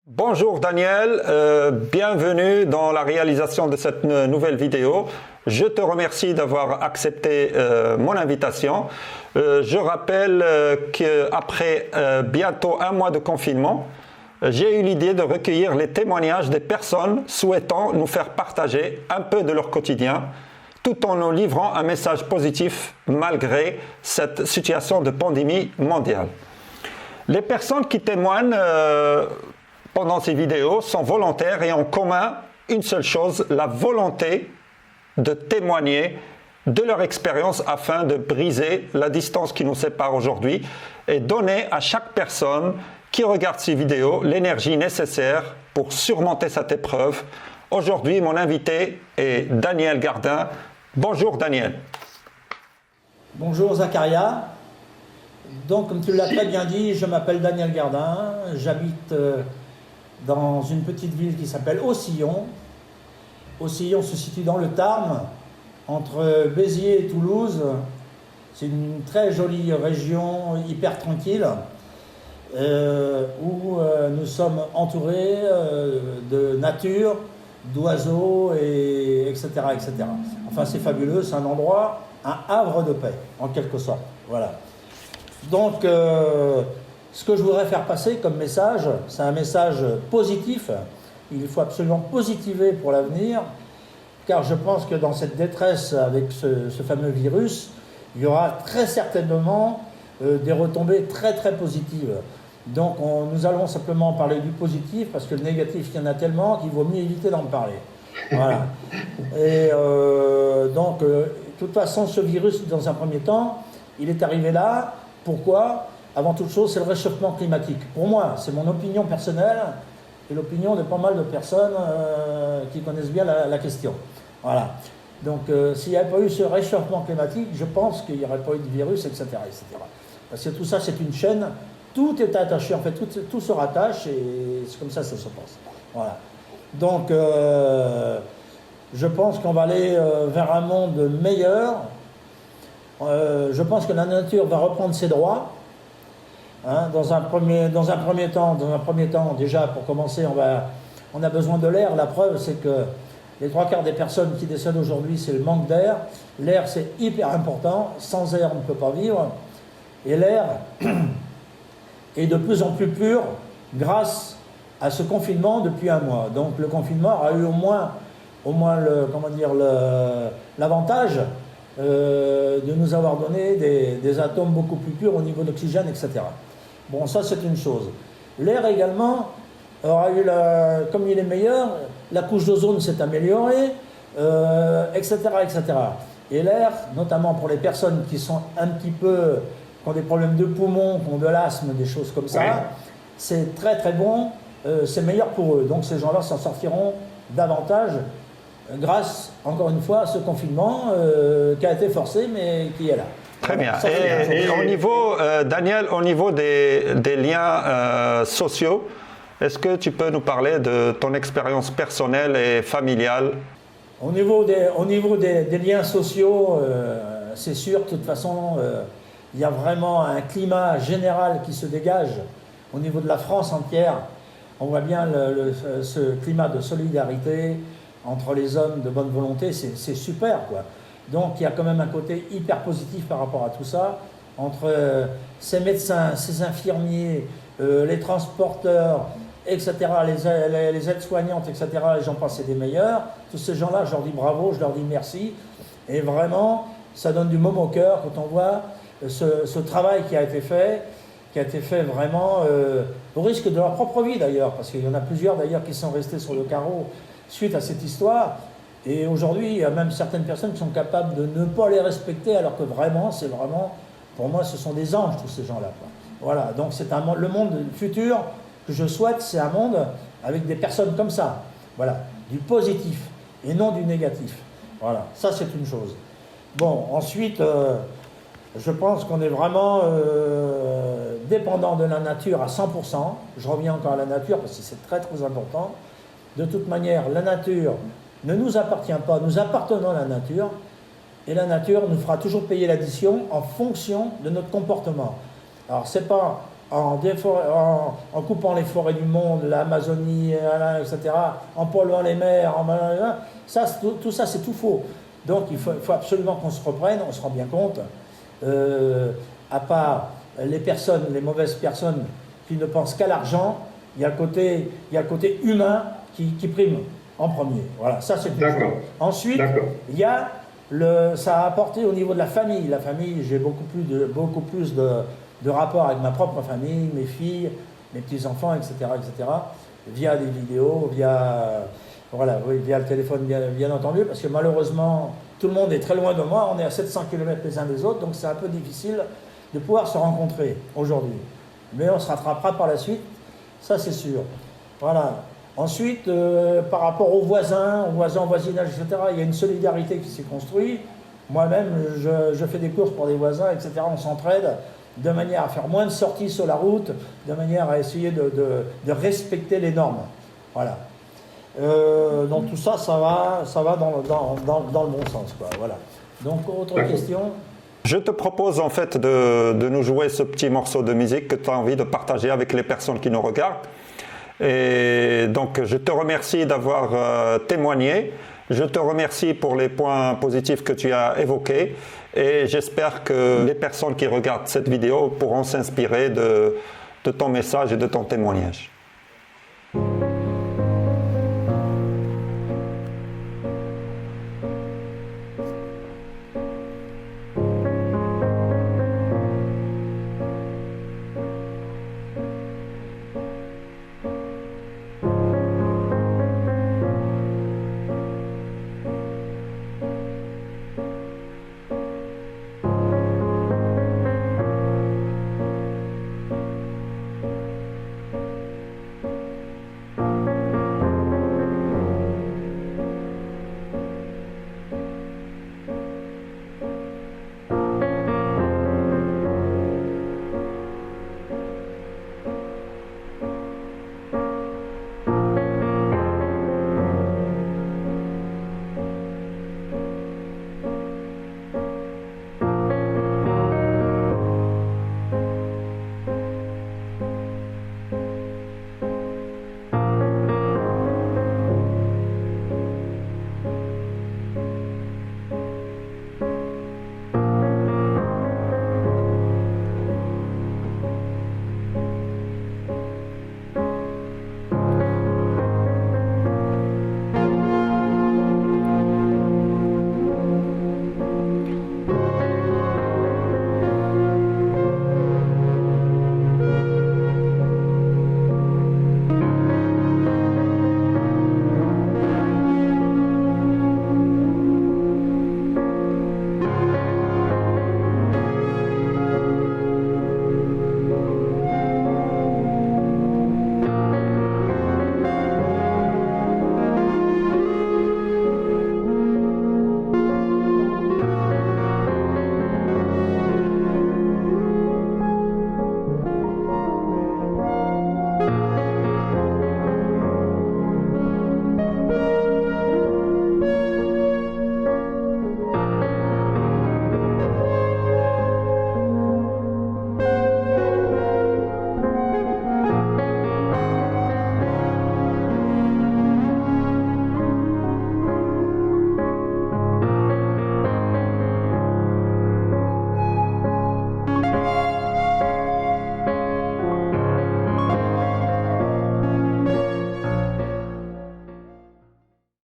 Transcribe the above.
Bonjour Daniel, bienvenue dans la réalisation de cette nouvelle vidéo. Je te remercie d'avoir accepté mon invitation. Je rappelle qu'après bientôt un mois de confinement, j'ai eu l'idée de recueillir les témoignages des personnes souhaitant nous faire partager un peu de leur quotidien, tout en nous livrant un message positif malgré cette situation de pandémie mondiale. Les personnes qui témoignent pendant ces vidéos sont volontaires et ont en commun une seule chose, la volonté de témoigner de leur expérience afin de briser la distance qui nous sépare aujourd'hui et donner à chaque personne qui regarde ces vidéos l'énergie nécessaire pour surmonter cette épreuve. Aujourd'hui, mon invité est Daniel Gardin. Bonjour Daniel. Bonjour Zakaria. Donc, comme tu l'as très bien dit, je m'appelle Daniel Gardin. J'habite dans une petite ville qui s'appelle Aucillon. Aucillon se situe dans le Tarn, entre Béziers et Toulouse. C'est une très jolie région, hyper tranquille, où nous sommes entourés de nature, d'oiseaux, etc., etc. Enfin, c'est fabuleux, c'est un endroit, un havre de paix, en quelque sorte. Voilà. Donc, ce que je voudrais faire passer comme message, c'est un message positif. Il faut absolument positiver pour l'avenir, car je pense que dans cette détresse avec ce fameux virus, il y aura très certainement des retombées très très positives. Donc nous allons simplement parler du positif, parce que le négatif, il y en a tellement qu'il vaut mieux éviter d'en parler. Voilà. Et donc, de toute façon, ce virus, dans un premier temps, il est arrivé là. Pourquoi ? Avant toute chose, c'est le réchauffement climatique. Pour moi, c'est mon opinion personnelle et l'opinion de pas mal de personnes qui connaissent bien la question. Voilà. Donc, s'il n'y avait pas eu ce réchauffement climatique, je pense qu'il n'y aurait pas eu de virus, etc., etc. Parce que tout ça, c'est une chaîne. Tout est attaché, en fait, tout se rattache et c'est comme ça que ça se passe. Voilà. Donc, je pense qu'on va aller vers un monde meilleur. Je pense que la nature va reprendre ses droits. Hein, dans un premier temps, déjà, pour commencer, on a besoin de l'air. La preuve, c'est que les 3/4 des personnes qui décèdent aujourd'hui, c'est le manque d'air. L'air, c'est hyper important. Sans air, on ne peut pas vivre. Et l'air est de plus en plus pur grâce à ce confinement depuis un mois. Donc, le confinement a eu au moins l'avantage de nous avoir donné des atomes beaucoup plus purs au niveau d'oxygène, etc. Bon, ça c'est une chose. L'air également aura eu, comme il est meilleur, la couche d'ozone s'est améliorée, etc., etc. Et l'air, notamment pour les personnes qui sont qui ont des problèmes de poumons, qui ont de l'asthme, des choses comme ça, oui, c'est très très bon, c'est meilleur pour eux. Donc ces gens-là s'en sortiront davantage grâce, encore une fois, à ce confinement qui a été forcé, mais qui est là. Très bien. Et au niveau, Daniel, au niveau des liens sociaux, est-ce que tu peux nous parler de ton expérience personnelle et familiale? Au niveau des liens sociaux, c'est sûr, de toute façon, il y a vraiment un climat général qui se dégage au niveau de la France entière. On voit bien ce climat de solidarité entre les hommes de bonne volonté, c'est super, quoi. Donc il y a quand même un côté hyper positif par rapport à tout ça, entre ces médecins, ces infirmiers, les transporteurs, etc., les aides-soignantes, etc., et j'en passe, c'est des meilleurs. Tous ces gens-là, je leur dis bravo, je leur dis merci. Et vraiment, ça donne du baume au cœur quand on voit ce travail qui a été fait vraiment au risque de leur propre vie d'ailleurs, parce qu'il y en a plusieurs d'ailleurs qui sont restés sur le carreau suite à cette histoire. Et aujourd'hui, il y a même certaines personnes qui sont capables de ne pas les respecter, alors que vraiment, pour moi, ce sont des anges, tous ces gens-là, quoi. Voilà, donc c'est le monde futur que je souhaite, c'est un monde avec des personnes comme ça. Voilà, du positif et non du négatif. Voilà, ça c'est une chose. Bon, ensuite, je pense qu'on est vraiment dépendant de la nature à 100%. Je reviens encore à la nature parce que c'est très très important. De toute manière, la nature ne nous appartient pas, nous appartenons à la nature, et la nature nous fera toujours payer l'addition en fonction de notre comportement. Alors, c'est pas en coupant les forêts du monde, l'Amazonie, etc., en polluant les mers, tout ça c'est tout faux. Donc il faut absolument qu'on se reprenne, on se rend bien compte, à part les mauvaises personnes qui ne pensent qu'à l'argent, il y a le côté humain qui prime en premier. Voilà, ça c'est une chose. Ensuite, il y a ça a apporté au niveau de la famille. La famille, j'ai beaucoup plus de rapport avec ma propre famille, mes filles, mes petits-enfants, etc., via des vidéos, via le téléphone, bien entendu, parce que malheureusement, tout le monde est très loin de moi, on est à 700 km les uns des autres, donc c'est un peu difficile de pouvoir se rencontrer aujourd'hui. Mais on se rattrapera par la suite, ça c'est sûr. Voilà. Ensuite, par rapport aux voisins, au voisinage, etc., il y a une solidarité qui s'est construite. Moi-même, je fais des courses pour des voisins, etc., on s'entraide de manière à faire moins de sorties sur la route, de manière à essayer de respecter les normes. Voilà. Donc tout ça, ça va dans le bon sens, quoi. Voilà. Donc, autre question ? Je te propose en fait de nous jouer ce petit morceau de musique que tu as envie de partager avec les personnes qui nous regardent. Et donc, je te remercie d'avoir témoigné. Je te remercie pour les points positifs que tu as évoqués. Et j'espère que les personnes qui regardent cette vidéo pourront s'inspirer de ton message et de ton témoignage.